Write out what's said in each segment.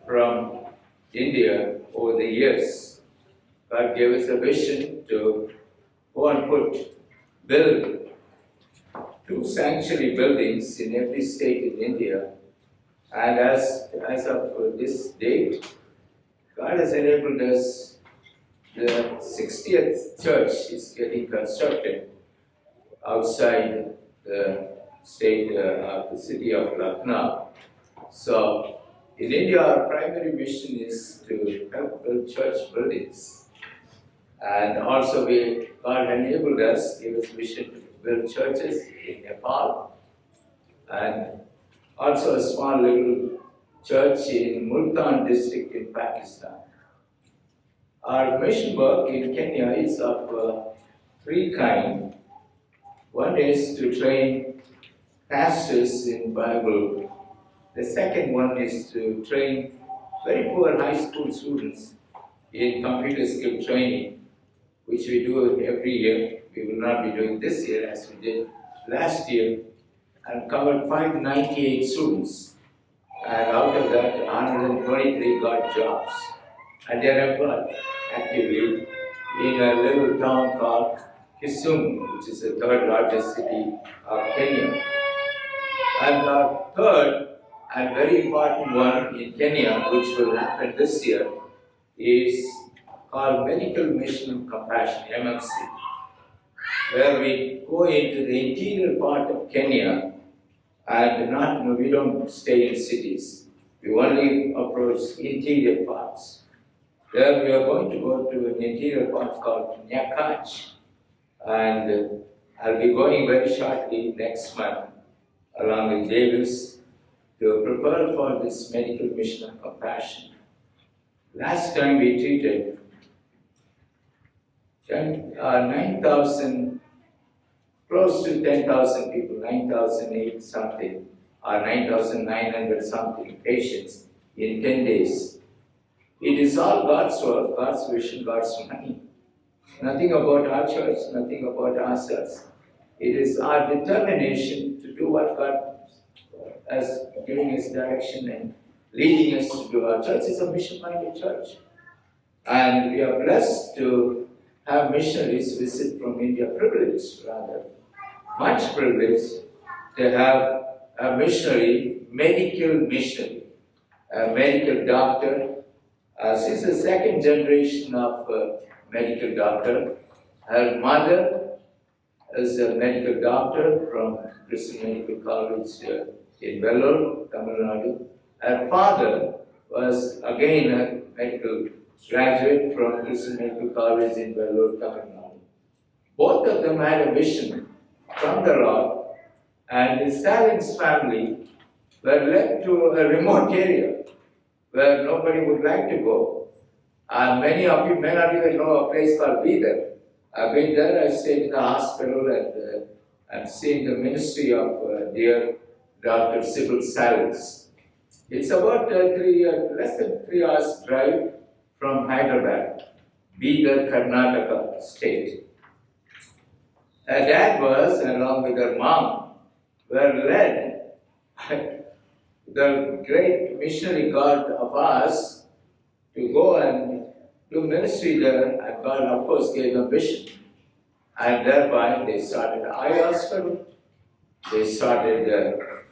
from India over the years. God gave us a vision to go and build 2 sanctuary buildings in every state in India. And as of this date, God has enabled us. The 60th church is getting constructed outside the state of the city of Lucknow. So, in India, our primary mission is to help build church buildings. And also, God enabled us, gave us vision to build churches in Nepal, and also a small little church in Multan district in Pakistan. Our mission work in Kenya is of 3 kinds. One is to train pastors in Bible. The second one is to train very poor high school students in computer skill training, which we do every year. We will not be doing this year as we did last year, and covered 598 students. And out of that, 123 got jobs. And they are employed actively in a little town called Kisumu, which is the 3rd largest city of Kenya. And our 3rd and very important one in Kenya, which will happen this year, is called Medical Mission of Compassion, MMC, where we go into the interior part of Kenya, and we don't stay in cities. We only approach interior parts. There we are going to go to an interior part called Nyakach, and I'll be going very shortly next month along with Davis to prepare for this medical mission of compassion. Last time we treated 9,000, close to 10,000 people, 9,008 something, or 9,900 something patients in 10 days. It is all God's work, God's vision, God's money. Nothing about our church, nothing about ourselves. It is our determination to do what God has given us direction and leading us to do. Our church is a mission-minded church. And we are blessed to have missionaries visit from India, privileged rather, much privileged to have a missionary, a medical doctor. She's the 2nd generation of medical doctor. Her mother is a medical doctor from Christian Medical College in Vellore, Tamil Nadu. Her father was again a medical graduate from Christian Medical College in Vellore, Tamil Nadu. Both of them had a vision from the Lord, and the Salins family were led to a remote area where nobody would like to go. Many of you may not even know a place called Bidar. I've been there, I stayed in the hospital, and I've seen the ministry of dear Dr. Sybil Salins. It's about less than 3 hours drive from Hyderabad, Bidar, Karnataka state. Her dad was, along with her mom, were led the great missionary God of ours to go and do ministry there, and God, of course, gave them vision. And thereby they started an eye hospital, they started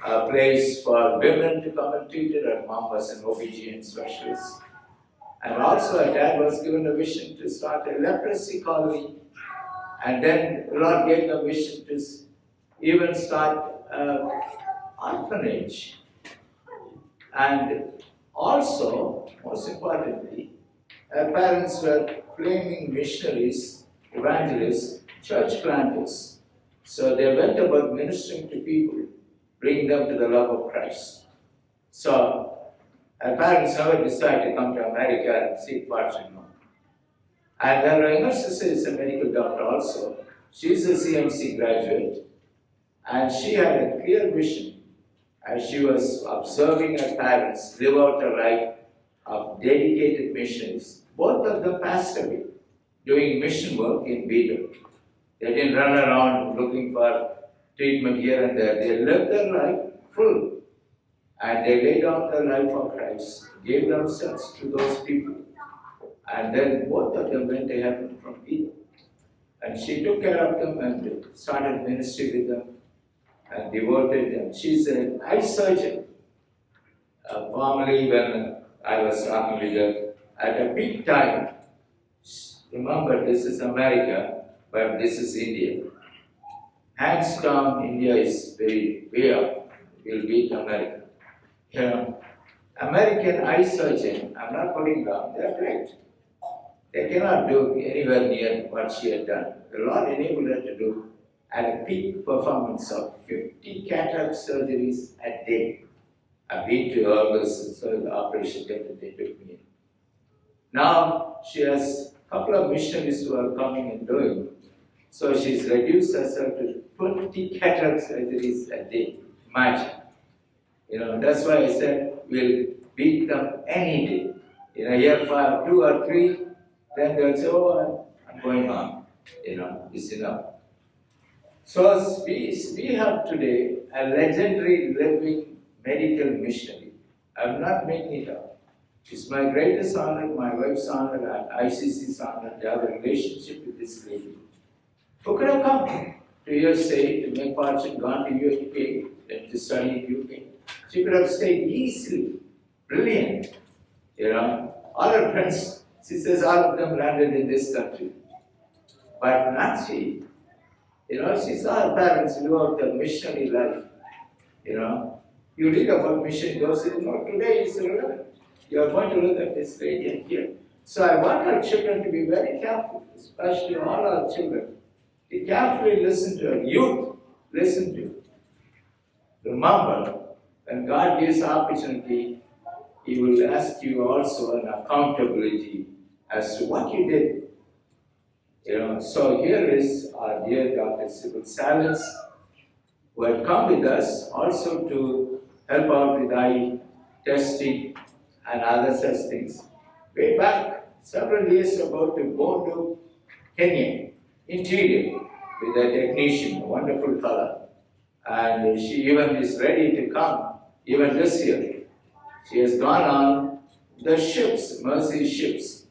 a place for women to come and treat it. Her mom was an OBGYN specialist. And also her dad was given a vision to start a leprosy colony, and then the Lord gave them a vision to even start an orphanage. And also, most importantly, her parents were flaming missionaries, evangelists, church planters. So they went about ministering to people, bring them to the love of Christ. So her parents never decided to come to America and seek fortune. And her younger sister is a medical doctor also. She's a CMC graduate, and she had a clear vision as she was observing her parents live out a life of dedicated missions. Both of them passed away doing mission work in Bidar. They didn't run around looking for treatment here and there. They lived their life full. and they laid down their life for Christ, gave themselves to those people. And then both of them went to heaven from Eden. And she took care of them and started ministry with them and devoted them. She's an eye surgeon. Formerly, when I was talking with her, at a peak time, remember this is America, but this is India. Hands down, India is very way up. Will beat America. You know, American eye surgeon, I'm not putting down, they're great. They cannot do anywhere near what she had done. The Lord enabled her to do at a peak performance of 50 cataract surgeries a day. I've been to all those operation that they took me in. Now she has a couple of missionaries who are coming and doing. So she's reduced herself to 20 cataract surgeries a day. Imagine. You know, that's why I said we'll beat them any day. In a year 5, 2 or 3, then they'll say, oh, I'm going on. You know, it's enough. So we have today a legendary living medical missionary. I'm not making it up. It's my greatest honor, my wife's honor, and ICC's honor to have a relationship with this lady. Who could have come to USA to make fortune, gone to UK, and to study in UK? She could have stayed easily. Brilliant. You know, all her friends, she says all of them landed in this country. But not she. You know, she saw her parents live out their missionary life. You know, you read about mission, those who know today is irrelevant. You are going to look at this lady and here. So I want our children to be very careful, especially all our children. Be carefully listen to her. Youth, listen to. Remember, when God gives opportunity, He will ask you also an accountability as to what you did. You know, so here is our dear Dr. Sybil Salins, who had come with us also to help out with eye testing and other such things. Way back several years ago to Bondo, Kenya, interior, with a technician, a wonderful fellow. And she even is ready to come, even this year. She has gone on the ships, Mercy ships,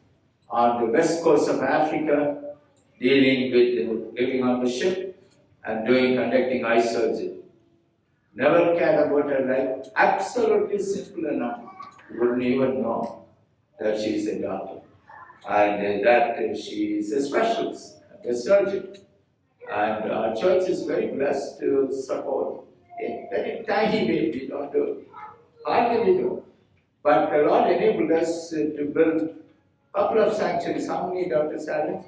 on the west coast of Africa, dealing with living on the ship and conducting eye surgery. Never cared about her life, absolutely simple enough. You wouldn't even know that she is a doctor and that she is a specialist, a surgeon. And our church is very blessed to support in very tiny way. We don't do, hardly we do. But the Lord enabled us to build a couple of sanctuaries. How many, Dr. Salins?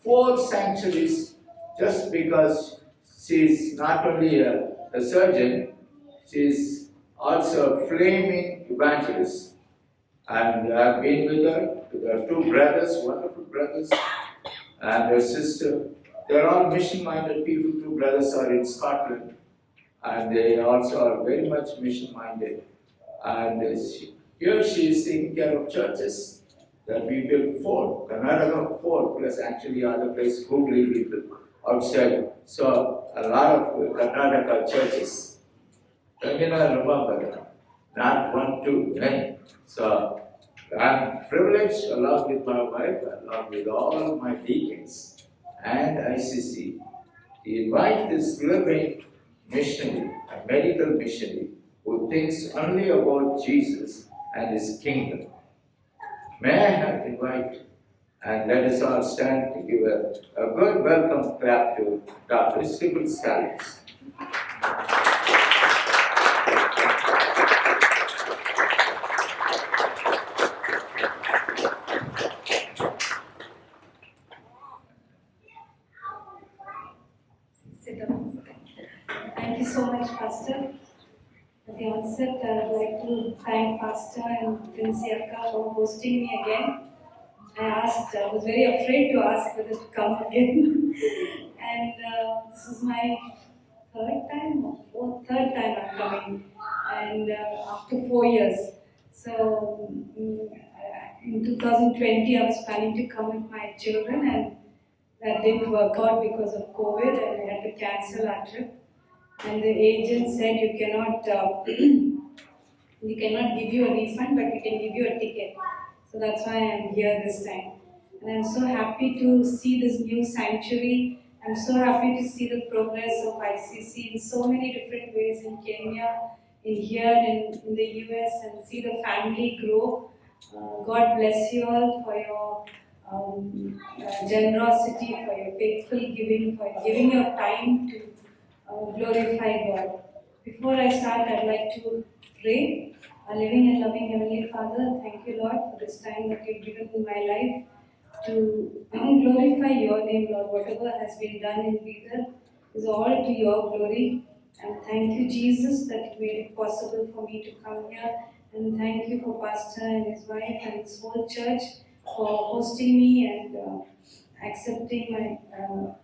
4 sanctuaries, just because she's not only a surgeon, she's also a flaming evangelist. And I've been with her 2 brothers, wonderful brothers, and her sister. They're all mission-minded people. 2 brothers are in Scotland, and they also are very much mission-minded. And here she is taking care of churches that we built 4, Karnataka 4, plus actually other places, Hooghly people outside. So a lot of Karnataka churches. Remember, not 1, 2, many. So I'm privileged, along with my wife, along with all my deacons and ICC, to invite this living missionary, a medical missionary, who thinks only about Jesus and His kingdom. May I invite, and let us all stand to give a good welcome clap to Dr. Sybil Salins. Sit down. Thank you so much, Pastor. At the onset, I would like to thank Pastor and Vinci Akka for hosting me again. I was very afraid to ask whether to come again. And this is my third time I'm coming. And after 4 years. So in 2020, I was planning to come with my children, and that didn't work out because of COVID, and we had to cancel our trip. And the agent said you cannot We cannot give you a refund, but we can give you a ticket. So that's why I'm here this time. And I'm so happy to see this new sanctuary. I'm so happy to see the progress of ICC in so many different ways in Kenya, in here, in the US, and see the family grow. God bless you all for your generosity, for your faithful giving, for giving your time to glorify God. Before I start, I'd like to pray. Our living and loving Heavenly Father, thank you, Lord, for this time that you've given in my life to glorify your name, Lord. Whatever has been done in Bidar is all to your glory. And thank you, Jesus, that you made it possible for me to come here. And thank you for Pastor and his wife and his whole church for hosting me and accepting my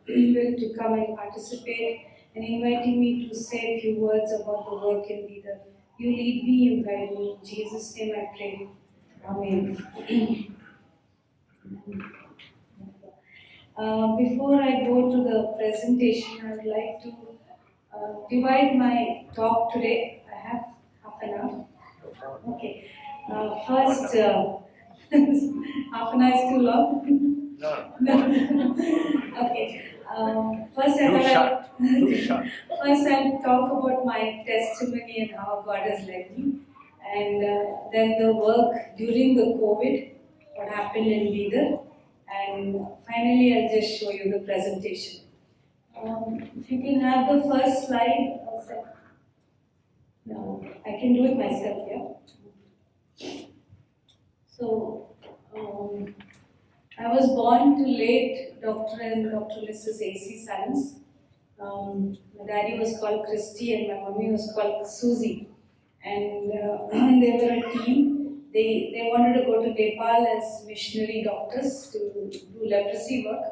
will to come and participate and inviting me to say a few words about the work in Bidar. You lead me, you guide me. In Jesus' name I pray. Amen. Before I go to the presentation, I would like to divide my talk today. I have half an hour. Okay. First, half an hour is too long. No. Okay. First, first, I'll talk about my testimony and how God has led me, and then the work during the COVID, what happened in Bidar, and finally, I'll just show you the presentation. If you can have the first slide. No, I can do it myself, yeah? So, I was born to late Dr. and Dr. Mrs. A.C. Salins. My daddy was called Christy and my mommy was called Susie. And they were a team. They wanted to go to Nepal as missionary doctors to do leprosy work,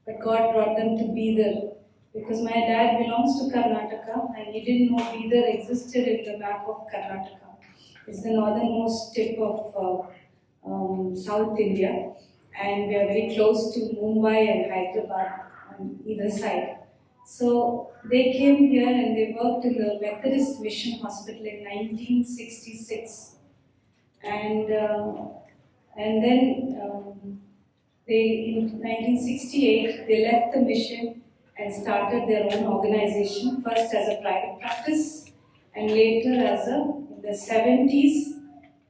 but God brought them to Bidar because my dad belongs to Karnataka and he didn't know Bidar existed in the map of Karnataka. It's the northernmost tip of South India, and we are very close to Mumbai and Hyderabad on either side. So they came here and they worked in the Methodist Mission Hospital in 1966, and then in 1968 they left the mission and started their own organization. First as a private practice, and later as in the 70s.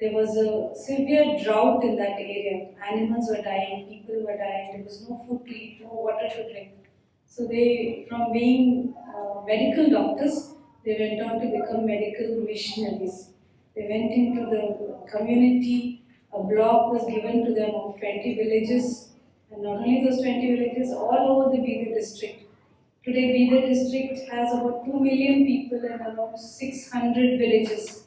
There was a severe drought in that area. Animals were dying, people were dying, there was no food to eat, no water to drink. So they, from being medical doctors, they went on to become medical missionaries. They went into the community, a block was given to them of 20 villages, and not only those 20 villages, all over the Bidar district. Today, Bidar district has about 2 million people and around 600 villages.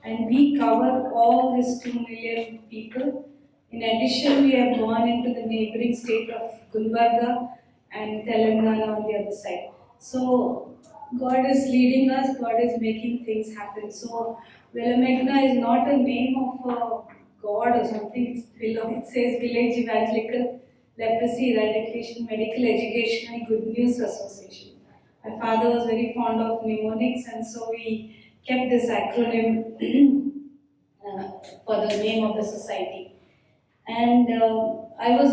And we cover all these 2 million people. In addition, we have gone into the neighboring state of Gulbarga and Telangana on the other side. So God is leading us, God is making things happen. So Velamegna is not a name of a God or something, it says Village Evangelical Leprosy Eradication Medical Education and Good News Association. My father was very fond of mnemonics, and so we kept this acronym for the name of the society. And I was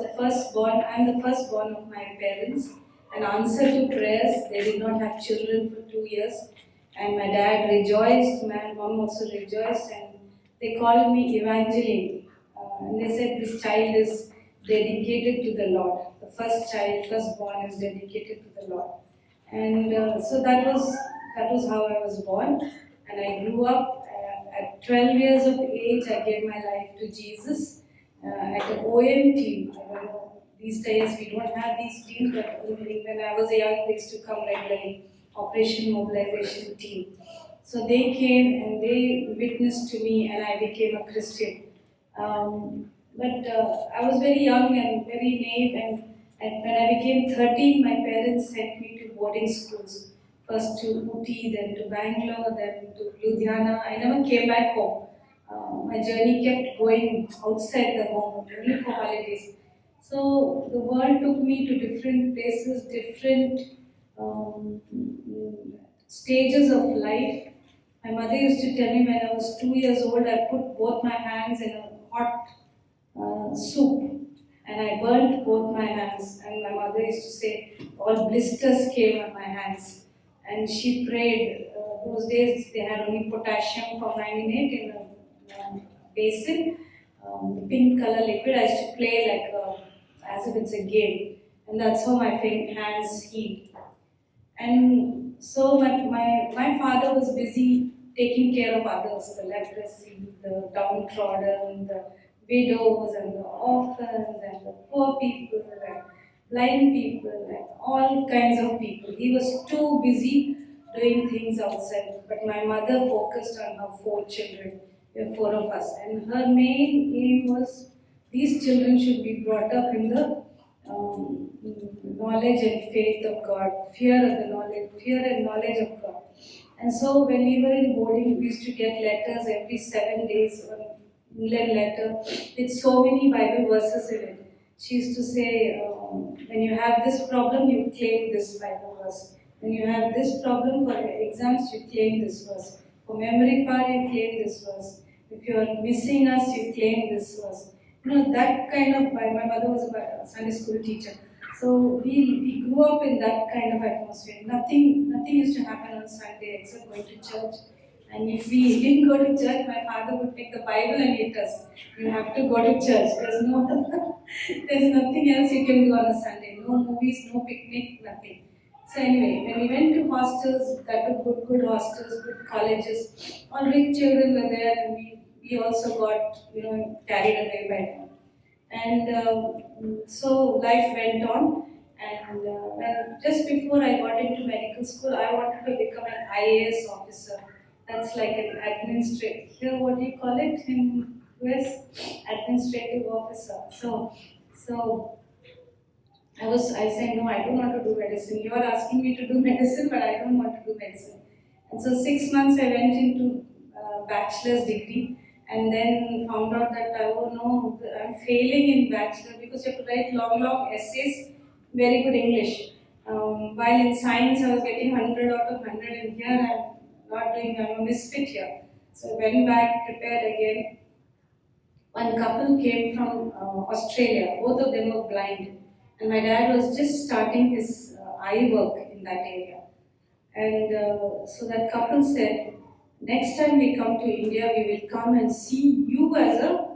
the firstborn, I'm the firstborn of my parents. An answer to prayers, they did not have children for 2 years. And my dad rejoiced, my mom also rejoiced, and they called me Evangeline. And they said this child is dedicated to the Lord. The first child, firstborn, is dedicated to the Lord. And so that was how I was born. And I grew up. At 12 years of age, I gave my life to Jesus at an OM team. I don't know, these days we don't have these teams, but when I was young, they used to come regularly, Operation Mobilization Team. So they came and they witnessed to me and I became a Christian. But I was very young and very naive, and when I became 13, my parents sent me to boarding schools. First to Ooty, then to Bangalore, then to Ludhiana. I never came back home. My journey kept going outside the home, only for holidays. So the world took me to different places, different stages of life. My mother used to tell me when I was 2 years old, I put both my hands in a hot soup and I burnt both my hands. And my mother used to say all blisters came on my hands. And she prayed. Those days they had only potassium permanganate in a basin, the pink color liquid. I used to play like as if it's a game, and that's how my hands healed. And so my father was busy taking care of others, the leprosy, the downtrodden, the widows and the orphans and the poor people and blind people and all kinds of people. He was too busy doing things outside. But my mother focused on her 4 children. There were 4 of us. And her main aim was these children should be brought up in the knowledge and faith of God, fear of the knowledge, fear and knowledge of God. And so when we were in boarding, we used to get letters every 7 days, an England letter with so many Bible verses in it. She used to say, when you have this problem, you claim this Bible verse. When you have this problem for exams, you claim this verse. For memory power, you claim this verse. If you are missing us, you claim this verse. That kind of, my mother was a Sunday school teacher. So we grew up in that kind of atmosphere. Nothing used to happen on Sunday except going to church. And if we didn't go to church, my father would take the Bible and hit us. You have to go to church. There's nothing else you can do on a Sunday. No movies, no picnic, nothing. So anyway, when we went to hostels, that were good hostels, good colleges, all rich children were there, and we also got carried away by them. And so life went on. And just before I got into medical school, I wanted to become an IAS officer. That's like an administrative. Here, what do you call it in US? Administrative officer. So I said, no, I don't want to do medicine. You are asking me to do medicine, but I don't want to do medicine. And so 6 months I went into bachelor's degree, and then found out that, oh no, I'm failing in bachelor because you have to write long essays, very good English. While in science I was getting 100 out of 100, and here I'm a misfit here. So I went back, prepared again. One couple came from Australia, both of them were blind. And my dad was just starting his eye work in that area. And so that couple said, next time we come to India, we will come and see you as a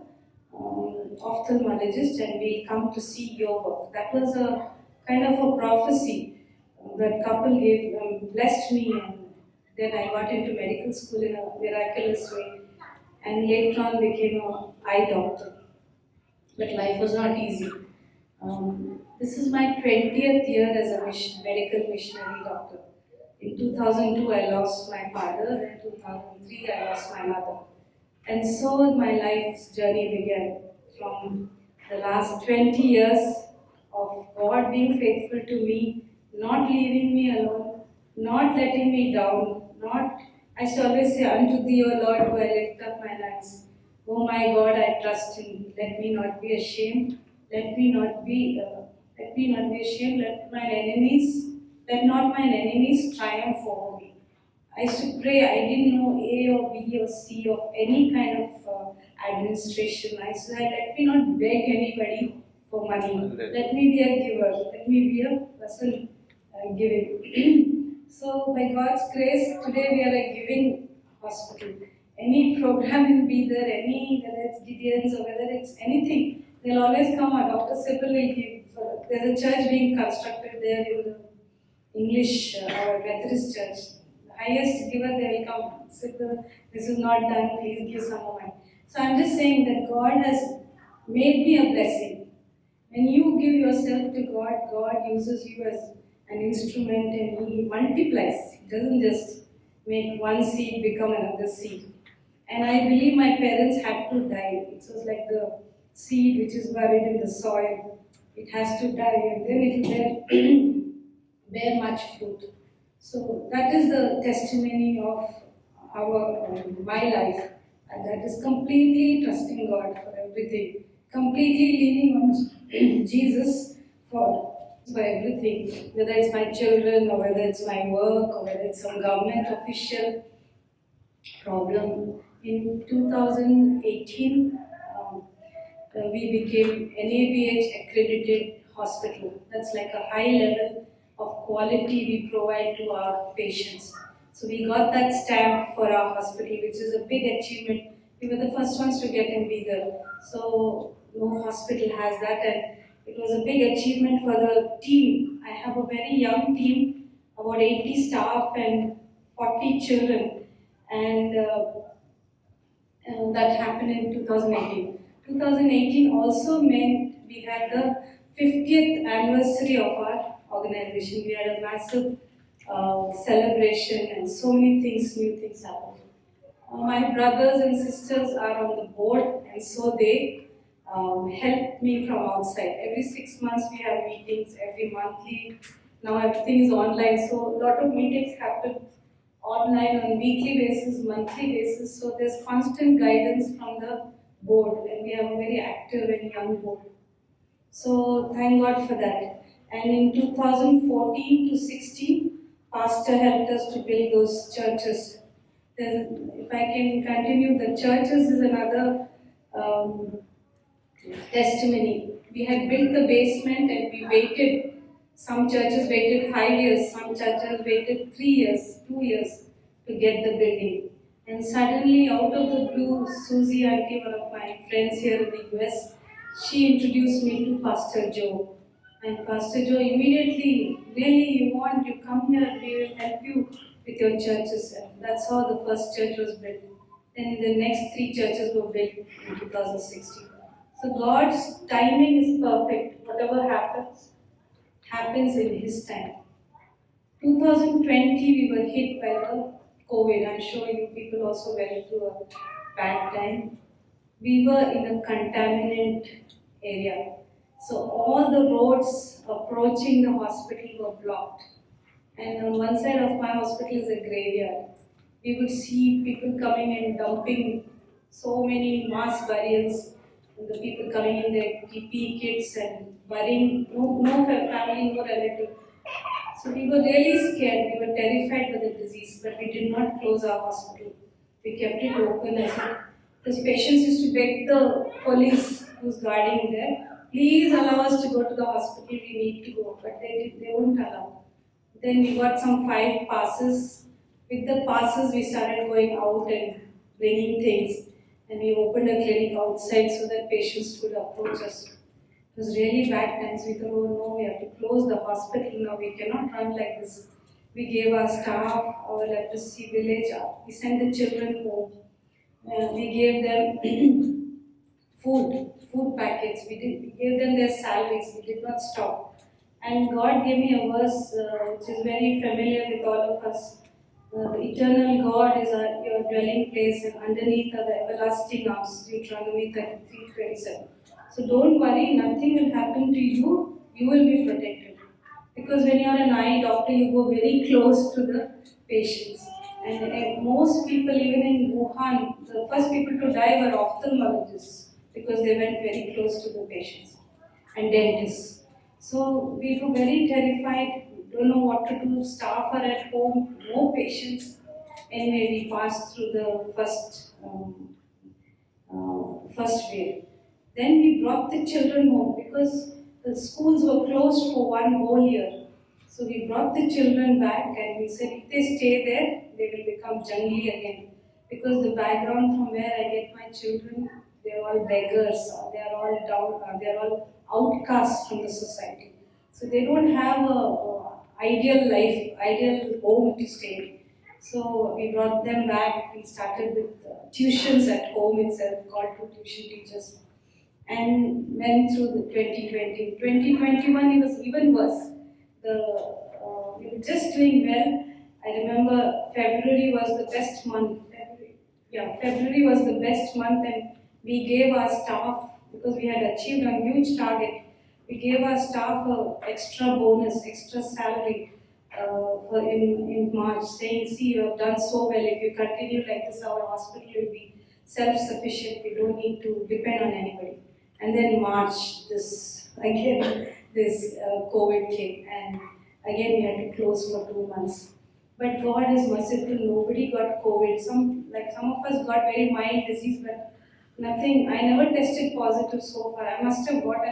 ophthalmologist, and we'll come to see your work. That was a kind of a prophecy that couple gave, blessed me, and then I got into medical school in a miraculous way, and later on became an eye doctor. But life was not easy. This is my 20th year as a medical missionary doctor. In 2002, I lost my father. In 2003, I lost my mother. And so my life's journey began. From the last 20 years of God being faithful to me, not leaving me alone, not letting me down, I shall always say, unto thee, O Lord, do I lift up my hands. Oh my God, I trust in thee. Let me not be ashamed. Let me not be ashamed. Let not mine enemies triumph over me. I used to pray. I didn't know A or B or C or any kind of administration. I used to say, let me not beg anybody for money. Let me be a giver. Let me be a person giving. So by God's grace, today we are a giving hospital. Any program in Bidar, whether it's Gideon's or whether it's anything, they'll always come. Our Dr. Sybil will give. There's a church being constructed there in the English Methodist church. The highest giver they will come. Sybil, this is not done, please give some more money. So I'm just saying that God has made me a blessing. When you give yourself to God, God uses you as an instrument, and He multiplies. He doesn't just make one seed become another seed. And I believe my parents had to die. It was like the seed which is buried in the soil. It has to die, and then it will bear much fruit. So that is the testimony of my life, and that is completely trusting God for everything, completely leaning on Jesus for everything, whether it's my children or whether it's my work or whether it's some government official. problem. In 2018, we became NABH accredited hospital. That's like a high level of quality we provide to our patients. So we got that stamp for our hospital, which is a big achievement. We were the first ones to get in Bidar. So no hospital has that, and it was a big achievement for the team. I have a very young team, about 80 staff and 40 children, and that happened in 2018. 2018 also meant we had the 50th anniversary of our organization. We had a massive celebration and so many things, new things happened. My brothers and sisters are on the board, and so they help me from outside. Every 6 months we have meetings, every monthly. Now everything is online, so a lot of meetings happen online on weekly basis, monthly basis. So there's constant guidance from the board, and we have a very active and young board. So thank God for that. And in 2014 to 16, Pastor helped us to build those churches. If I can continue, the churches is another testimony. We had built the basement and we waited. Some churches waited 5 years, some churches waited 3 years, 2 years to get the building. And suddenly, out of the blue, Susie Auntie, one of my friends here in the US, she introduced me to Pastor Joe. And Pastor Joe immediately, really, you come here, we will help you with your churches. And that's how the first church was built. Then the next 3 churches were built in 2016. So God's timing is perfect. Whatever happens, happens in His time. 2020, we were hit by the COVID. I'm sure you people also went through a bad time. We were in a contaminant area. So all the roads approaching the hospital were blocked. And on one side of my hospital is a graveyard. We would see people coming and dumping so many mass burials, and the people coming in their PPE kits and burying, no family, no relative. So we were really scared, we were terrified by the disease, but we did not close our hospital. We kept it open as well. Because patients used to beg the police who's guarding there, please allow us to go to the hospital, we need to go, but they wouldn't allow. Then we got some 5 passes. With the passes, we started going out and bringing things. And we opened a clinic outside so that patients could approach us. It was really bad times. We thought, oh no, we have to close the hospital now. We cannot run like this. We gave our staff, our leprosy village, we sent the children home. We gave them food packets. We gave them their salaries. We did not stop. And God gave me a verse which is very familiar with all of us. The eternal God is your dwelling place, and underneath are the everlasting arms, Deuteronomy 33:27. So don't worry, nothing will happen to you, you will be protected. Because when you are an eye doctor, you go very close to the patients. And most people, even in Wuhan, the first people to die were ophthalmologists because they went very close to the patients, and dentists. So we were very terrified, don't know what to do, staff are at home, no patients. Anyway, we passed through the first wave. Then we brought the children home because the schools were closed for 1 whole year. So we brought the children back and we said if they stay there, they will become jungly again. Because the background from where I get my children, they're all beggars, or they're all down, they're all outcasts from the society. So they don't have a ideal life, ideal home to stay. So we brought them back. We started with tuitions at home itself, called 2 tuition teachers, and went through the 2020. 2021 it was even worse. We were just doing well. I remember February was the best month. February was the best month, and we gave our staff, because we had achieved a huge target, we gave our staff a extra bonus, extra salary in March, saying, see, you have done so well. If you continue like this, our hospital will be self-sufficient. We don't need to depend on anybody. And then March, this COVID came, and again we had to close for 2 months. But God is merciful. Nobody got COVID. like some of us got very mild disease, but nothing, I never tested positive so far. I must have got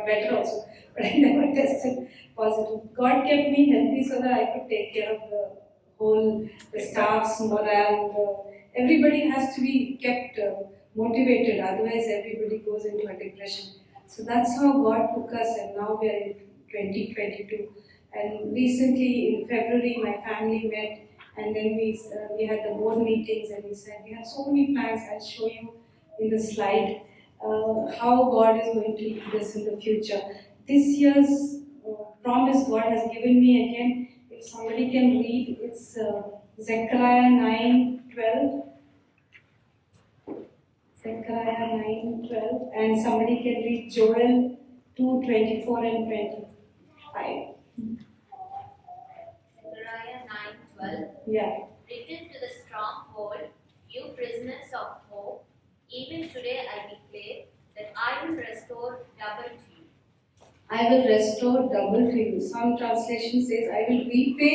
better also, but I never tested positive. God kept me healthy so that I could take care of the staff's morale. Everybody has to be kept motivated, otherwise everybody goes into a depression. So that's how God took us, and now we are in 2022. And recently in February, my family met, and then we had the board meetings, and we said we have so many plans. I'll show you in the slide how God is going to lead us in the future. This year's promise God has given me again. If somebody can read, it's Zechariah 9:12. Zechariah 9:12, and somebody can read Joel 2:24 and 25. Zechariah 9:12. Yeah. Return to the stronghold, you prisoners of hope. Even today I declare that I will restore double to you. I will restore double to you. Some translation says, I will repay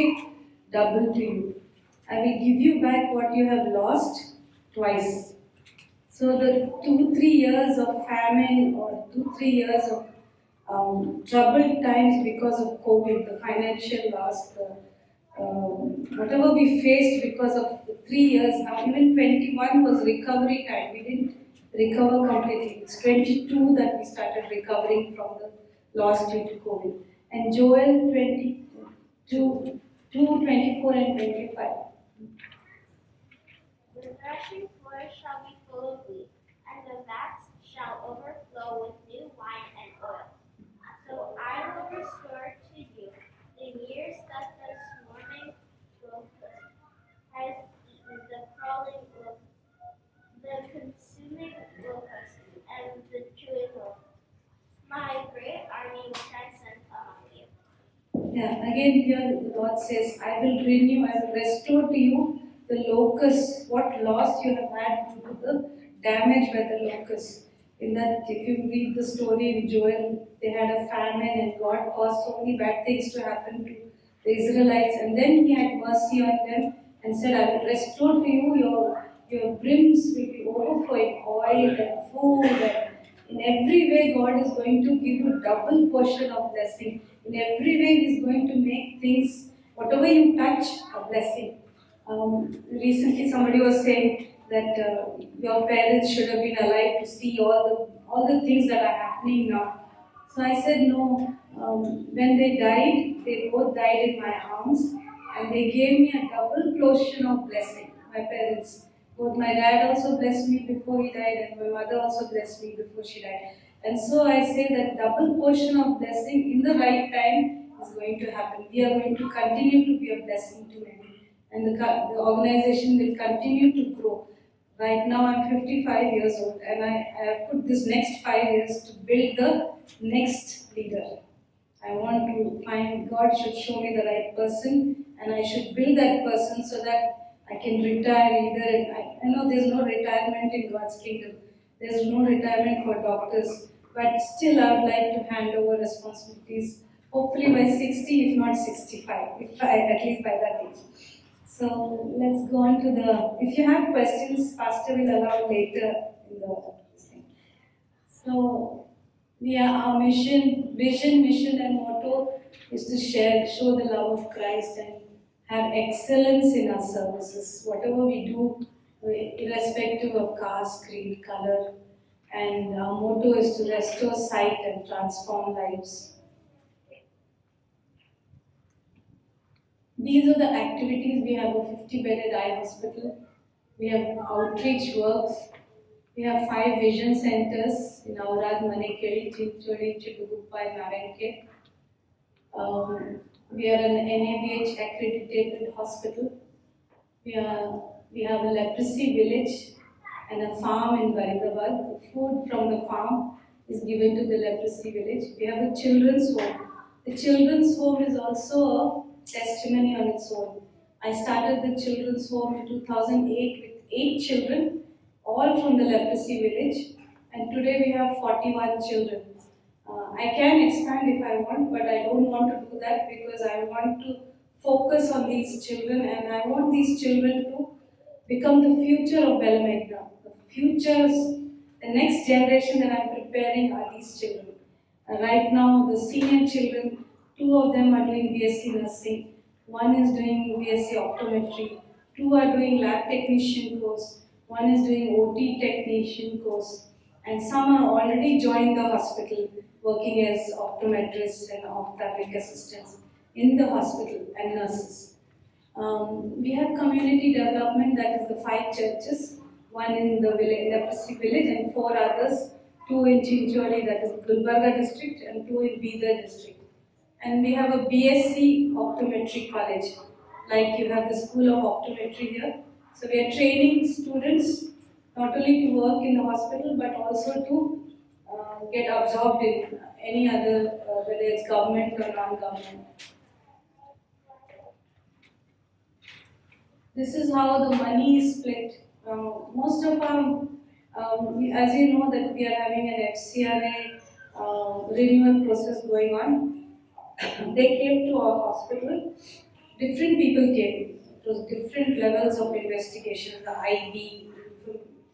double to you. I will give you back what you have lost twice. So the 2-3 years of famine, or 2-3 years of troubled times because of COVID, the financial loss, whatever we faced because of the 3 years now, even 21 was recovery time. We didn't recover completely. It's 22 that we started recovering from the loss due to COVID. And Joel 22, 24 and 25. The threshing floor shall be full of wheat, and the vats shall overflow with new wine and oil. So I will restore to you the years that the swarming locust has eaten, the crawling locust, the consuming locust, and the chewing locust. My great army which I sent among you. Yeah, again here the Lord says, I will renew, I will restore to you the locusts, what loss you have had due to the damage by the locusts. In that, if you read the story in Joel, they had a famine and God caused so many bad things to happen to the Israelites, and then He had mercy on them and said, I will restore to you your brims will be overflowing, oil and food, and in every way God is going to give you double portion of blessing. In every way He is going to make things, whatever you touch, a blessing. Recently somebody was saying that your parents should have been alive to see all the things that are happening now. So I said no. When they died, they both died in my arms, and they gave me a double portion of blessing. My parents, both my dad also blessed me before he died, and my mother also blessed me before she died. And so I say that double portion of blessing in the right time is going to happen. We are going to continue to be a blessing to many, and the organization will continue to grow. Right now I'm 55 years old, and I have put this next 5 years to build the next leader. I want to find, God should show me the right person, and I should build that person so that I can retire either. I know there's no retirement in God's kingdom. There's no retirement for doctors, but still I would like to hand over responsibilities, hopefully by 60, if not 65, at least by that age. So let's go on to if you have questions, Pastor will allow later in the thing. So our vision, mission and motto is to show the love of Christ and have excellence in our services. Whatever we do, irrespective of caste, creed, color, and our motto is to restore sight and transform lives. These are the activities. We have a 50-bedded eye hospital. We have outreach works. We have 5 vision centers in Aurad, Manekeri, Chinchori, Chituguppa, and Narayanke. We are an NABH accredited hospital. We have a leprosy village and a farm in Varidabad. The food from the farm is given to the leprosy village. We have a children's home. The children's home is also a testimony on its own. I started the children's home in 2008 with 8 children, all from the leprosy village, and today we have 41 children. I can expand if I want, but I don't want to do that because I want to focus on these children, and I want these children to become the future of Belmegna. The futures, the next generation that I'm preparing are these children. Right now, the senior children, two of them are doing BSc nursing, one is doing BSc optometry, two are doing lab technician course, one is doing OT technician course, and some are already joined the hospital working as optometrists and ophthalmic assistants in the hospital and nurses. We have community development, that is the 5 churches, one in the village, Leprosy village, and 4 others, 2 in Chincholi, that is Gulbarga district, and 2 in Bidar district. And we have a BSc optometry college, like you have the School of Optometry here. So we are training students not only to work in the hospital but also to get absorbed in any other, whether it's government or non-government. This is how the money is split. Most of our, as you know, that we are having an FCRA renewal process going on. They came to our hospital. Different people came. It was different levels of investigation. The IB,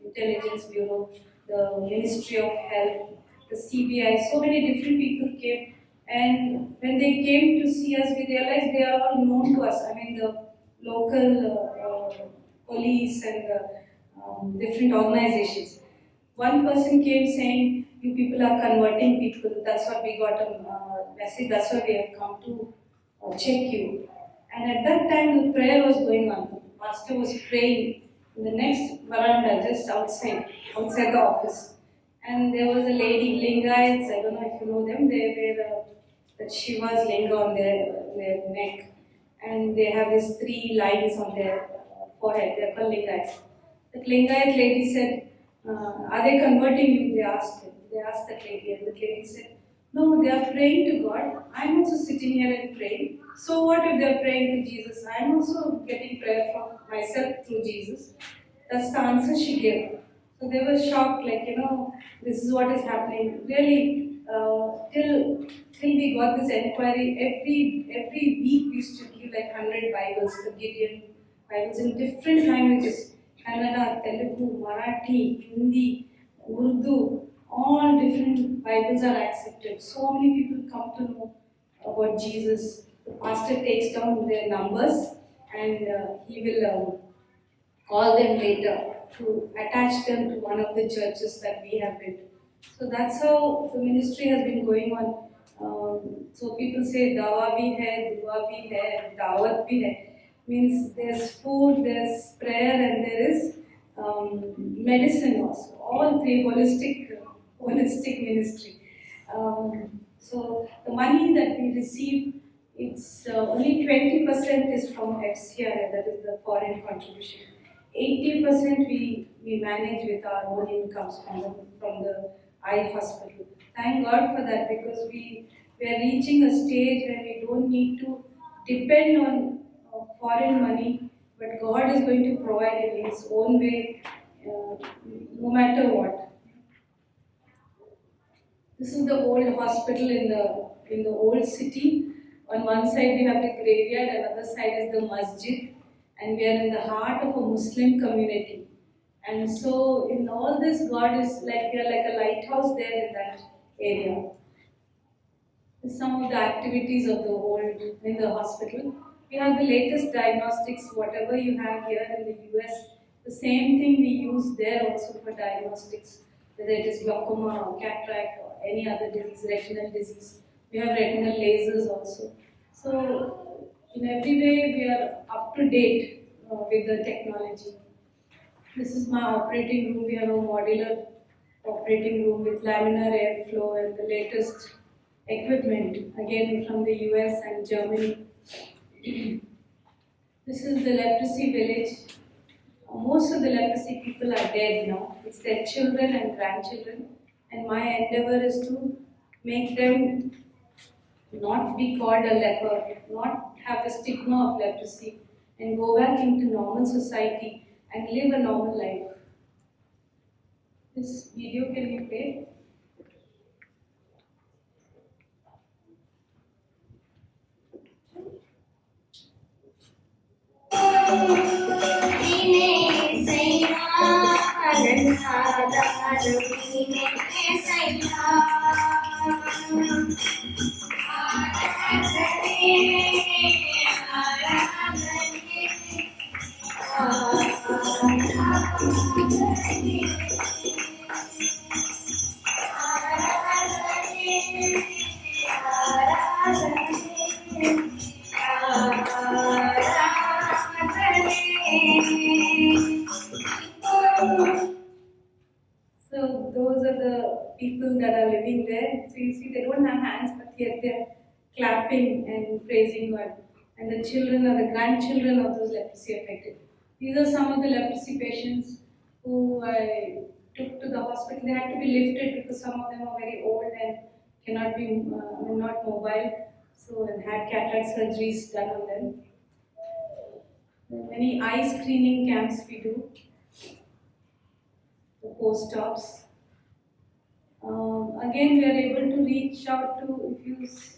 Intelligence Bureau, the Ministry of Health, the CBI. So many different people came. And when they came to see us, we realized they are all known to us. I mean, the local police and different organizations. One person came saying, "You people are converting people. That's what we got a message. That's why we have come to check you." And at that time, the prayer was going on. The pastor was praying in the next veranda, just outside the office. And there was a lady, Lingaites. I don't know if you know them. They wear the Shiva's linga on their neck, and they have these 3 lines on their forehead. They're called Lingaites. The Lingayat lady said, "Are they converting you?" They asked him. They asked that lady, and the lady said, "No, they are praying to God. I'm also sitting here and praying. So what if they're praying to Jesus? I'm also getting prayer for myself through Jesus." That's the answer she gave. So they were shocked, like, this is what is happening. Really, till we got this inquiry, every week we used to give like 100 Bibles, the Gideon Bibles in different languages: Kannada, Telugu, Marathi, Hindi, Urdu. All different Bibles are accepted. So many people come to know about Jesus. The pastor takes down their numbers, and he will call them later to attach them to one of the churches that we have built. So that's how the ministry has been going on. So people say dawa bhi hai, dua bhi hai, dawat bhi hai. Means there's food, there's prayer, and there is medicine also. All 3 holistic ministry. So the money that we receive, it's only 20% is from FCRA, that is the foreign contribution. 80% we manage with our own incomes from the eye hospital. Thank God for that, because we are reaching a stage where we don't need to depend on foreign money, but God is going to provide in His own way, no matter what. This is the old hospital in the old city. On one side we have the graveyard, another side is the masjid, and we are in the heart of a Muslim community. And so in all this, God is like, we are like a lighthouse there in that area. Some of the activities of the old in the hospital. We have the latest diagnostics, whatever you have here in the US, the same thing we use there also for diagnostics, whether it is glaucoma or cataract or any other disease, retinal disease. We have retinal lasers also. So in every way we are up to date with the technology. This is my operating room. We have a modular operating room with laminar airflow and the latest equipment, again from the US and Germany. This is the leprosy village. Most of the leprosy people are dead now. It's their children and grandchildren. And my endeavor is to make them not be called a leper, not have the stigma of leprosy, and go back into normal society and live a normal life. This video can be played. So those are the people that are living there. So you see, they don't have hands, but yet they're clapping and praising God. And the children are the grandchildren of those leprosy affected. These are some of the leprosy patients who I took to the hospital. They had to be lifted because some of them are very old and cannot be not mobile. So and had cataract surgeries done on them. Many eye screening camps we do. The post-ops. Again, we are able to reach out to, if you use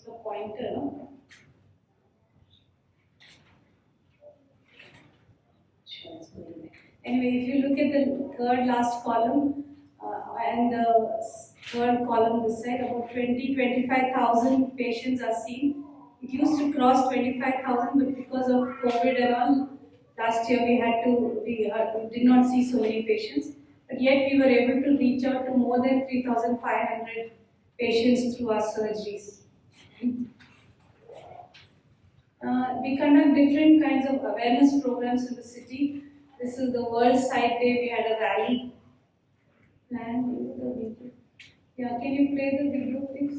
a pointer, no? Anyway, if you look at the third last column and the third column this side, about 25,000 patients are seen. It used to cross 25,000, but because of COVID and all, last year we did not see so many patients. But yet we were able to reach out to more than 3,500 patients through our surgeries. We conduct different kinds of awareness programs in the city. This is the World Sight Day. We had a rally planned. Yeah, can you play the video, please?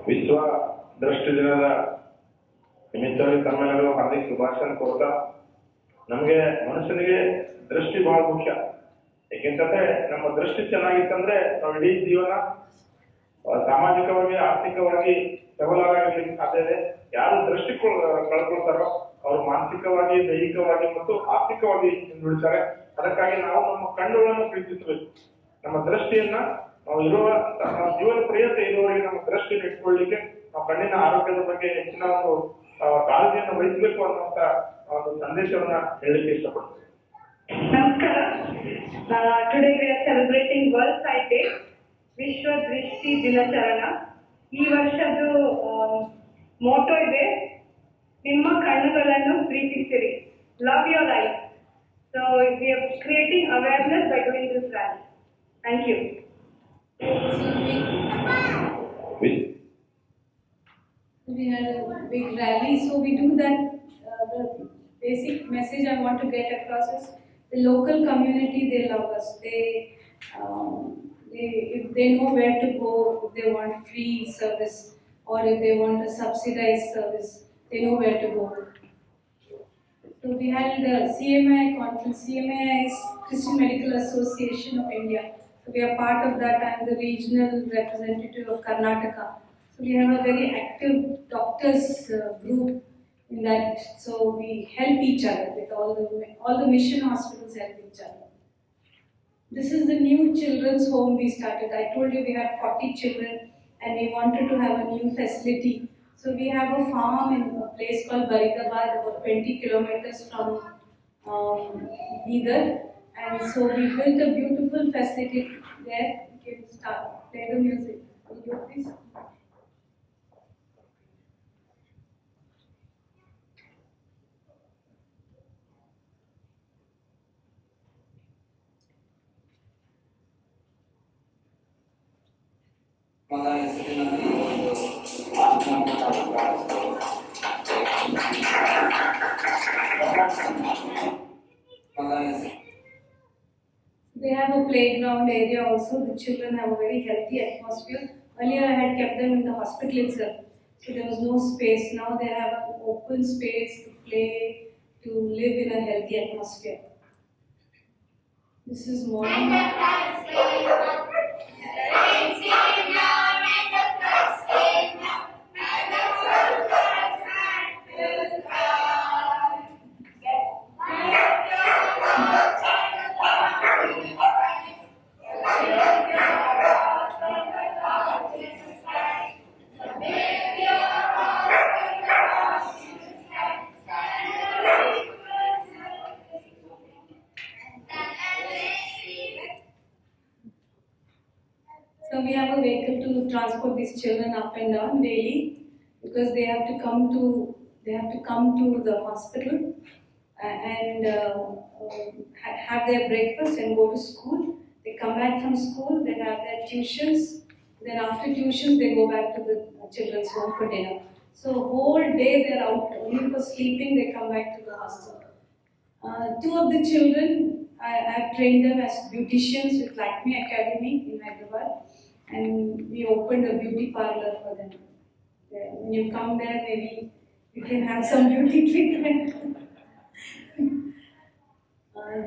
ವಿಶ್ವ ದೃಷ್ಟಿ ದಿನದ ನಿಮಿತ್ತವಾಗಿ ತಮ್ಮೆಲ್ಲರಿಗೂ ಹಾರ್ದಿಕ ಶುಭಾಶಯ ಕೋರ್ತಾ ನಮಗೆ ಮನುಷ್ಯನಿಗೆ ದೃಷ್ಟಿ ಬಹಳ ಮುಖ್ಯ. ಏಕೆಂತಂದ್ರೆ ನಮ್ಮ ದೃಷ್ಟಿ ಚೆನ್ನಾಗಿತ್ತಂದ್ರೆ ನಾವು ಇಡೀ ಜೀವನ ಸಾಮಾಜಿಕವಾಗಿ ಆರ್ಥಿಕವಾಗಿ ಸಬಲರಾಗಲಿಕ್ಕೆ ಸಾಧ್ಯ ಇದೆ. ಯಾರು ದೃಷ್ಟಿ ಕಳ್ಕೊಳ್ತಾರೋ ಅವರು ಮಾನಸಿಕವಾಗಿ ದೈಹಿಕವಾಗಿ ಮತ್ತು ಆರ್ಥಿಕವಾಗಿ ಹಿಂದುಳಿತಾರೆ. ಅದಕ್ಕಾಗಿ ನಾವು ನಮ್ಮ ಕಣ್ಣುಗಳನ್ನು ಪ್ರೀತಿಸಬೇಕು. ನಮ್ಮ ದೃಷ್ಟಿಯನ್ನ ನಾವು ಜೀವನ ಪರ್ಯಂತ ಇರುವವರೆಗೆ ನಮ್ಮ ದೃಷ್ಟಿಯನ್ನು ಇಟ್ಕೊಳ್ಳಿಕ್ಕೆ ನಾವು ಕಣ್ಣಿನ ಆರೋಗ್ಯದ ಬಗ್ಗೆ ಹೆಚ್ಚಿನ ಒಂದು ಕಾಳಜಿಯನ್ನು ವಹಿಸಬೇಕು ಅನ್ನುವಂತ ಒಂದು ಸಂದೇಶವನ್ನ ಹೇಳಲಿಕ್ಕೆ ಇಷ್ಟಪಡ್ತೀನಿ. ನಮಸ್ಕಾರ. Today we are celebrating World Sight Day, ವಿಶ್ವ ದೃಷ್ಟಿ ದಿನಾಚರಣ. ಈ ವರ್ಷದ ಮೋಟೋ ಇದೆ, ನಿಮ್ಮ ಕಣ್ಣುಗಳನ್ನು ಪ್ರೀತಿಸಿರಿ, love your eyes. So we are creating awareness by doing this rally. Thank you. We had a big rally, so we do that. The basic message I want to get across is the local community, they love us. If they know where to go, if they want free service or if they want a subsidized service, they know where to go. So we had the CMI conference. CMI is Christian Medical Association of India. So we are part of that. I am the regional representative of Karnataka. So we have a very active doctors group in that. So we help each other with all the mission hospitals help each other. This is the new children's home we started. I told you we had 40 children and we wanted to have a new facility. So we have a farm in a place called Baridabad, about 20 kilometers from Bidar. And so we built a beautiful facility there. You can start, play the music. Video, please. They have a playground area also. The children have a very healthy atmosphere. Earlier I had kept them in the hospital itself, so there was no space. Now they have an open space to play, to live in a healthy atmosphere. This is morning. we have a vehicle to transport these children up and down daily because they have to come to the hospital and have their breakfast and go to school. They come back from school, they have their tuitions. Then after tuitions, they go back to the children's home for dinner. So whole day they're out only for sleeping. They come back to the hostel. Two of the children, I've trained them as beauticians with Lakme Academy in Hyderabad, and we opened a beauty parlor for them. When you come there, maybe you can have some beauty treatment.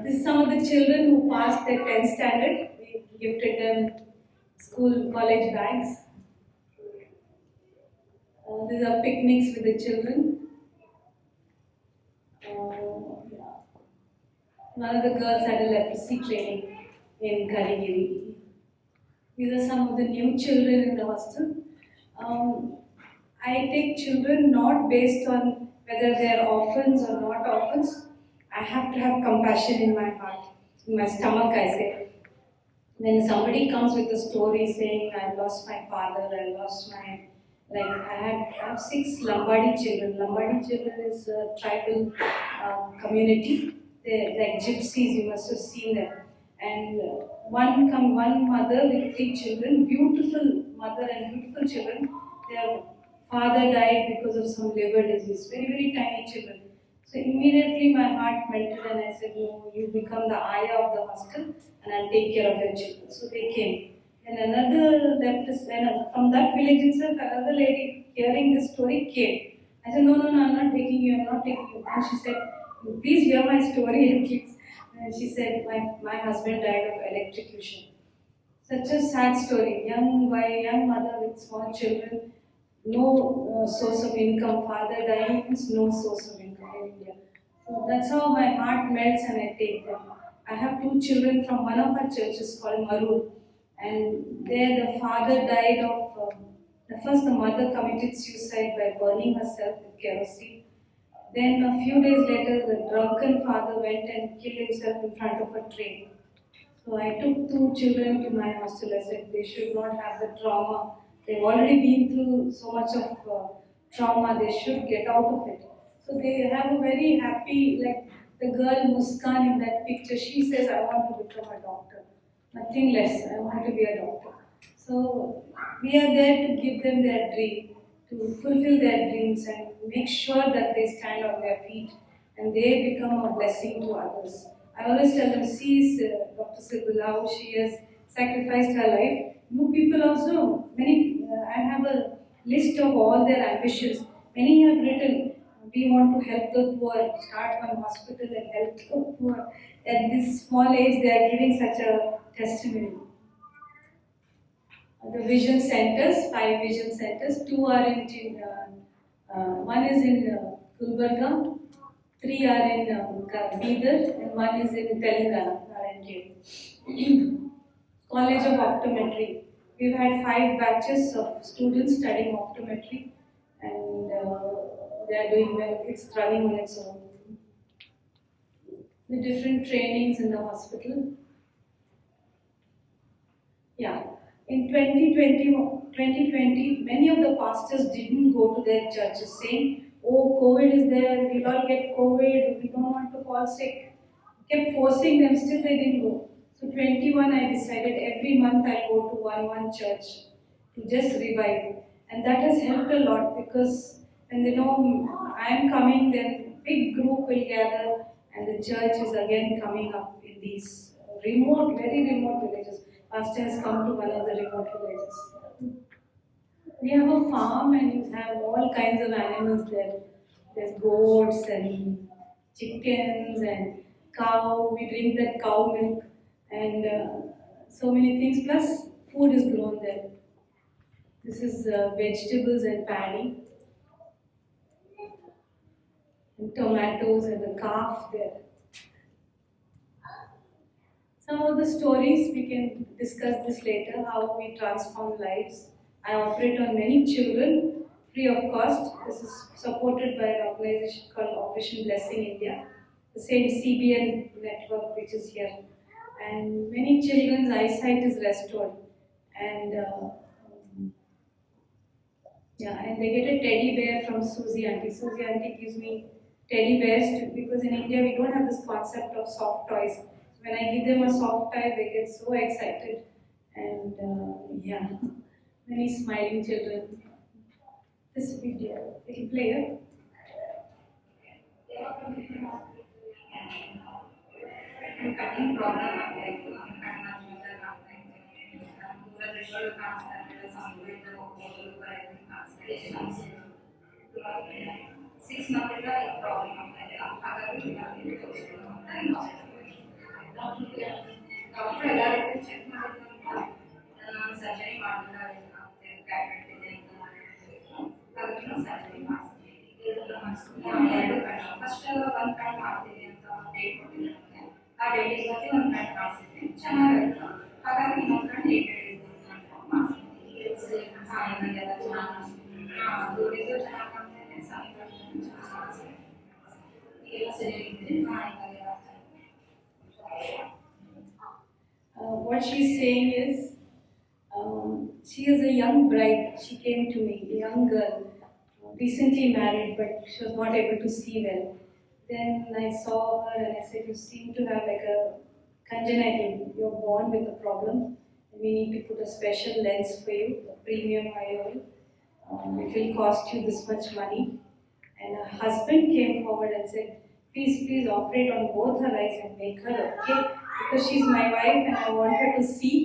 This is some of the children who passed their 10th standard. We gifted them school, college bags. These are picnics with the children. Yeah. One of the girls had a leprosy training in Karigiri. These are some of the new children in the hostel. I take children not based on whether they are orphans or not orphans. I have to have compassion in my heart, in my stomach, I say. When somebody comes with a story saying, I lost my father, I lost my, I have 6 Lambadi children. Lambadi children is a tribal community. They're like gypsies, you must have seen them. And one mother with 3 children, beautiful mother and beautiful children. Their father died because of some liver disease, very, very tiny children. So immediately my heart melted and I said, no, you become the ayah of the hostel and I'll take care of your children. So they came. And from that village itself, another lady hearing this story came. I said, no, I'm not taking you, I'm not taking you. And she said, please hear my story, please. And she said, my husband died of electrocution. Such a sad story. Young mother with small children, no source of income. Father dying means no source of income in India. So that's how my heart melts and I take them. I have 2 children from one of our churches called Marur, and there the father died of. The mother committed suicide by burning herself with kerosene. Then a few days later, the drunken father went and killed himself in front of a train. So I took 2 children to my hostel. I said they should not have the trauma. They've already been through so much of trauma. They should get out of it. So they have a very happy, like the girl Muskan in that picture. She says, "I want to become a doctor. Nothing less. I want to be a doctor." So we are there to give them their dream, to fulfill their dreams, and make sure that they stand on their feet and they become a blessing to others. I always tell them, see Dr. Sybil, how she has sacrificed her life. You people also, I have a list of all their ambitions. Many have written, we want to help the poor, start one hospital and help the poor. At this small age, they are giving such a testimony. The vision centers, 5 vision centers, 2 are in, one is in Gulbarga, 3 are in Bidar, and 1 is in Telangana, RNK. College of Optometry. We've had 5 batches of students studying optometry, and they are doing well. It's running on its own. The different trainings in the hospital. Yeah. In 2020, many of the pastors didn't go to their churches saying, oh, COVID is there, we'll all get COVID, we don't want to fall sick. Kept forcing them, still they didn't go. So 21, I decided every month I'll go to one church to just revive. And that has helped a lot because when they know I'm coming, then big group will gather and the church is again coming up in these remote, very remote villages. Pastor has come to one of the remote villages. We have a farm and you have all kinds of animals there. There's goats and chickens and cow. We drink that cow milk and so many things. Plus, food is grown there. This is vegetables and paddy and tomatoes and the calf there. Some of the stories, we can discuss this later, how we transform lives. I operate on many children, free of cost. This is supported by an organization called Operation Blessing India, the same CBN network which is here. And many children's eyesight is restored. and yeah, and they get a teddy bear from Susie Auntie. Susie Auntie gives me teddy bears because in India we don't have this concept of soft toys. So when I give them a soft toy, they get so excited, and yeah, many smiling children. This video, it'll play it. Cutting problem ಆಗ್ತಾಯಿತ್ತು ದೂರದೃಷ್ಟಿಯು ಕಾಣಿಸ್ತಾ ಇರಲಿಲ್ಲ ಸಂಬಂಧ ಓದಲು ಬರೆಯಲು ಕಾಣಿಸ್ತಾ ಇರಲಿಲ್ಲ 6 months ಇಂದ ಈ ಪ್ರಾಬ್ಲಮ್ ಆಗ್ತಾ ಇದೆ ಹಾಗಾಗಿ ನಾನು ತೋರಿಸ್ಕೊಂಡು ಡಾಕ್ಟರ್ ಎಲ್ಲರಿಗೂ ಚೆಕ್ ಮಾಡಿದ್ರು ನಾನು ಸರ್ಜರಿ ಮಾಡಲಿಲ್ಲ ಆಗ್ತದೆ ಟ್ಯಾಬ್ಲೆಟ್ ಇದೆ ಅಂತ ಹಾಗಾಗಿ ನಾನು ಸರ್ಜರಿ ಮಾಡಿಸ್ತೀನಿ ಫಸ್ಟ್ ಒಂದು ಕಣ್ಣು ಮಾಡ್ತೀನಿ ಅಂತ ಡೇಟ್ ಕೊಟ್ಟಿದ್ದೆ ಆ ಡೇಟಿಗೆ ಹೋಗಿ ಒಂದು ಕಣ್ಣು ಮಾಡಿಸಿದ್ದೆ ಚೆನ್ನಾಗಿತ್ತು ಹಾಗಾಗಿ ಇನ್ನೊಂದು ಕಣ್ಣು ಡೇಟ್ ಹೇಳಿದ್ದು ನನಗೆಲ್ಲ ಚೆನ್ನಾಗಿ ದೂರಿದ್ದು ಚೆನ್ನಾಗಿ ಮಾಡ್ತೇನೆ ಎಲ್ಲ ಸರಿಯಾಗಿದ್ದರೆ what she's saying is, she is a young bride. She came to me, a young girl, recently married, but she was not able to see well. Then I saw her and I said, you seem to have like a congenital, you're born with a problem. We need to put a special lens for you, a premium IOL. It will cost you this much money. And her husband came forward and said, please operate on both her eyes and make her okay, because she's my wife and I want her to see.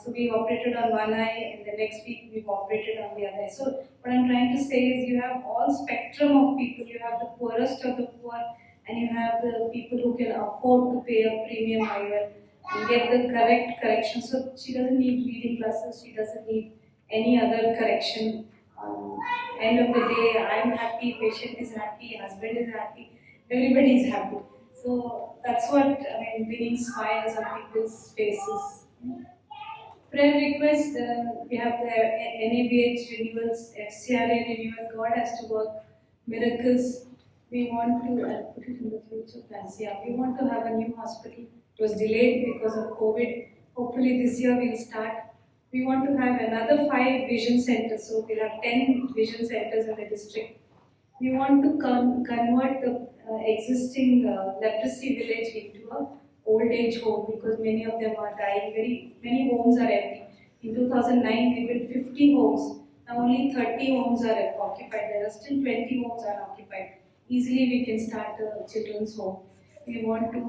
So we operated on one eye and the next week we've operated on the other eye. So what I'm trying to say is you have all spectrum of people. You have the poorest of the poor and you have the people who can afford to pay a premium IOL and get the correct correction. So she doesn't need reading glasses, she doesn't need any other correction. End of the day, I'm happy, patient is happy, husband is happy, everybody is happy. So that's what bringing smiles on people's faces. Prayer request, we have the NABH renewals, FCRA renewals. God has to work miracles. We want to put it in the future plans. Yeah, we want to have a new hospital. It was delayed because of COVID. Hopefully this year we'll start. We want to have another 5 vision centers. So we'll have 10 vision centers in the district. We want to convert the existing leprosy village into a old age home because many of them are dying. Very many homes are empty. In 2009 we built 50 homes. Now only 30 homes are occupied. There are still 20 homes unoccupied. Easily we can start a children's home. We want to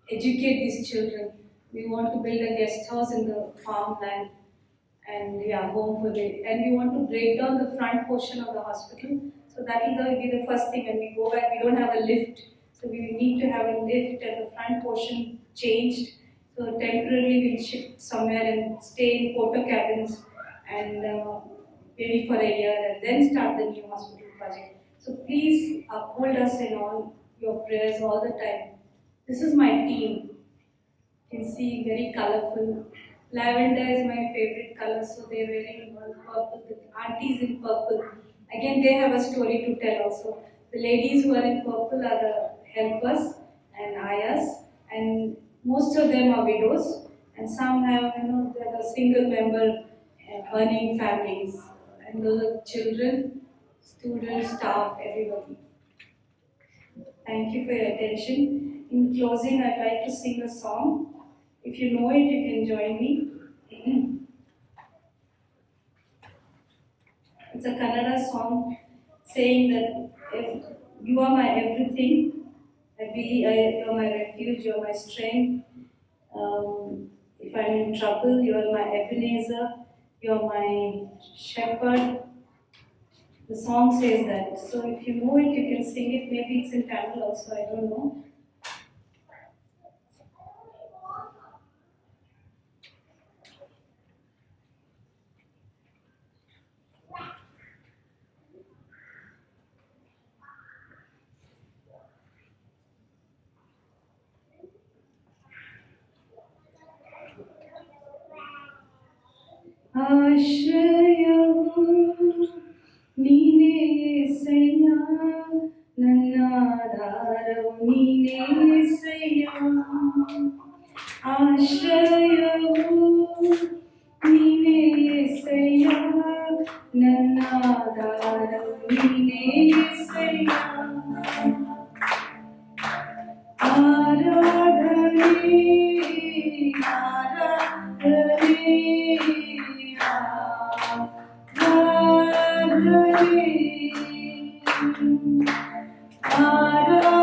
educate these children. We want to build a guest house in the farmland and yeah, home for them. And we want to break down the front portion of the hospital. So that will be the first thing. When we go back, we don't have a lift. So we need to have a lift and the front portion changed. So temporarily we'll shift somewhere and stay in porter cabins and maybe for a year and then start the new hospital project. So please uphold us in all your prayers all the time. This is my team. You can see very colorful. Lavender is my favorite color, so they're wearing purple. The aunties in purple. Again, they have a story to tell also. The ladies who are in purple are the helpers and ayahs, and most of them are widows, and some have, they're the single member earning families, and those are children, students, staff, everybody. Thank you for your attention. In closing, I'd like to sing a song. If you know it, you can join me. It's a Kannada song saying that you are my everything. I believe you are my refuge, you are my strength. If I'm in trouble, you are my Ebenezer, you are my shepherd. The song says that. So if you know it, you can sing it. Maybe it's in Tamil also, I don't know. ಆಶ್ರಯವು ನೀನೇ యేసయ్య ನನ್ನ ಆಧಾರವು ನೀನೇ యేసయ్య ಆಶ್ರಯವು ನೀನೇ యేసయ్య ನನ್ನ ಆಧಾರವು ನೀನೇ యేಸయ్ಯ ಆರಾಧನೆ ಆರಾಧನೆ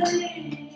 Amen.